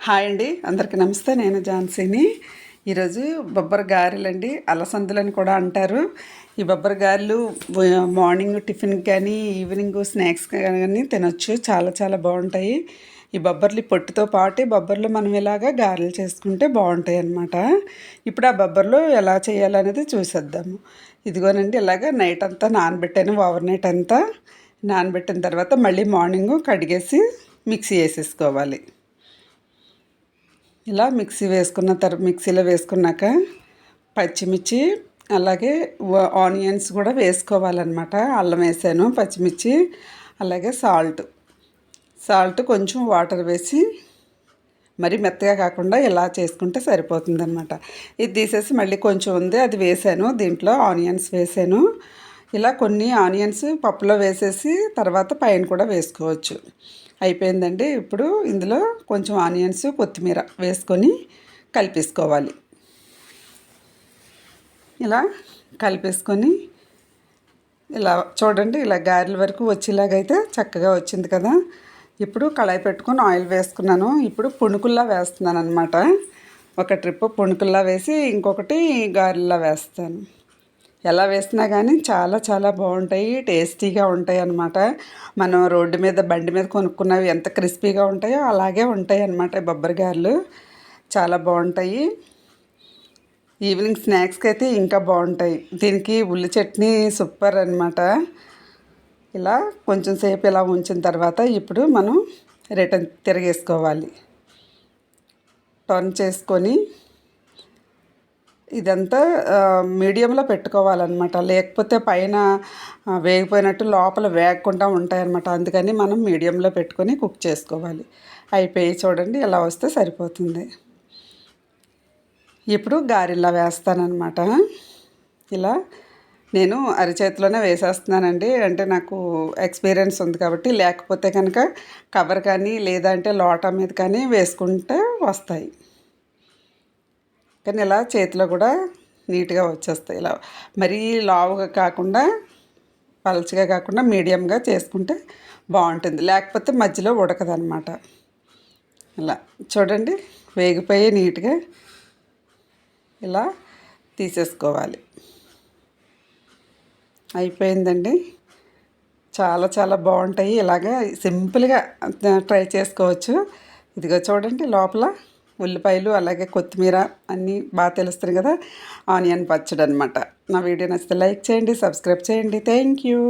Hi అండి, అందరికీ నమస్తే. నేను ఝాన్సీని. ఈరోజు బొబ్బరి గారెలండి, అలసందులని కూడా అంటారు. ఈ బొబ్బరి గారెలు మార్నింగ్ టిఫిన్కి కానీ ఈవినింగ్ స్నాక్స్ కానీ తినొచ్చు. చాలా చాలా బాగుంటాయి. ఈ బొబ్బర్లు పొట్టుతో పాటు బొబ్బర్లు మనం ఇలాగా గారెలు చేసుకుంటే బాగుంటాయి అన్నమాట. ఇప్పుడు ఆ బొబ్బర్లు ఎలా చేయాలనేది చూసేద్దాము. ఇదిగోనండి, ఇలాగ నైట్ అంతా నానబెట్టాను. ఓవర్ నైట్ అంతా నానబెట్టిన తర్వాత మళ్ళీ మార్నింగ్ కడిగేసి మిక్సీ వేసేసుకోవాలి. ఇలా మిక్సీలో వేసుకున్నాక పచ్చిమిర్చి అలాగే ఆనియన్స్ కూడా వేసుకోవాలన్నమాట. అల్లం వేసాను, పచ్చిమిర్చి అలాగే సాల్ట్ కొంచెం వాటర్ వేసి మరి మెత్తగా కాకుండా ఇలా చేసుకుంటే సరిపోతుందన్నమాట. ఇది తీసేసి మళ్ళీ కొంచెం ఉంది, అది వేసాను. దీంట్లో ఆనియన్స్ వేసాను. ఇలా కొన్ని ఆనియన్స్ పప్పులో వేసేసి తర్వాత పైన కూడా వేసుకోవచ్చు. అయిపోయిందండి. ఇప్పుడు ఇందులో కొంచెం ఆనియన్స్ కొత్తిమీర వేసుకొని కలిపేసుకోవాలి. ఇలా కలిపేసుకొని ఇలా చూడండి, ఇలా గారెల వరకు వచ్చేలాగైతే చక్కగా వచ్చింది కదా. ఇప్పుడు కళాయి పెట్టుకొని ఆయిల్ వేసుకున్నాను. ఇప్పుడు పుణుకుల్లా వేస్తున్నాను అనమాట. ఒక ట్రిప్ పుణుకుల్లా వేసి ఇంకొకటి గారెల్లా వేస్తాను. ఎలా వేసినా కానీ చాలా చాలా బాగుంటాయి, టేస్టీగా ఉంటాయి అన్నమాట. మనం రోడ్డు మీద బండి మీద కొనుక్కున్నవి ఎంత క్రిస్పీగా ఉంటాయో అలాగే ఉంటాయి అన్నమాట. బొబ్బరి గారెలు చాలా బాగుంటాయి. ఈవినింగ్ స్నాక్స్కి అయితే ఇంకా బాగుంటాయి. దీనికి ఉల్లి చట్నీ సూపర్ అన్నమాట. ఇలా కొంచెం సేపు ఇలా ఉంచిన తర్వాత ఇప్పుడు మనం రిటర్న్ తిరగేసుకోవాలి. టర్న్ చేసుకొని ఇదంతా మీడియంలో పెట్టుకోవాలన్నమాట. లేకపోతే పైన వేగిపోయినట్టు లోపల వేగకుండా ఉంటాయన్నమాట. అందుకని మనం మీడియంలో పెట్టుకొని కుక్ చేసుకోవాలి. అయిపోయి చూడండి, ఇలా వస్తే సరిపోతుంది. ఇప్పుడు గారెల్లా వేస్తానన్నమాట. ఇలా నేను అరిచేతిలోనే వేసేస్తున్నానండి. అంటే నాకు ఎక్స్పీరియన్స్ ఉంది కాబట్టి. లేకపోతే కనుక కవర్ కానీ లేదంటే లోటా మీద కానీ వేసుకుంటే వస్తాయి. కానీ ఇలా చేతిలో కూడా నీట్గా వచ్చేస్తాయి. ఇలా మరీ లావుగా కాకుండా పలచగా కాకుండా మీడియంగా చేసుకుంటే బాగుంటుంది. లేకపోతే మధ్యలో ఉడకదనమాట. ఇలా చూడండి, వేగిపోయి నీట్గా ఇలా తీసేసుకోవాలి. అయిపోయిందండి. చాలా చాలా బాగుంటాయి. ఇలాగా సింపుల్గా ట్రై చేసుకోవచ్చు. ఇదిగో చూడండి, లోపల ఉల్లిపాయలు అలాగే కొత్తిమీర అన్నీ బాగా తెలుస్తుంది కదా. ఆనియన్ పచ్చడి అనమాట. నా వీడియో నచ్చితే లైక్ చేయండి, సబ్స్క్రైబ్ చేయండి. Thank you.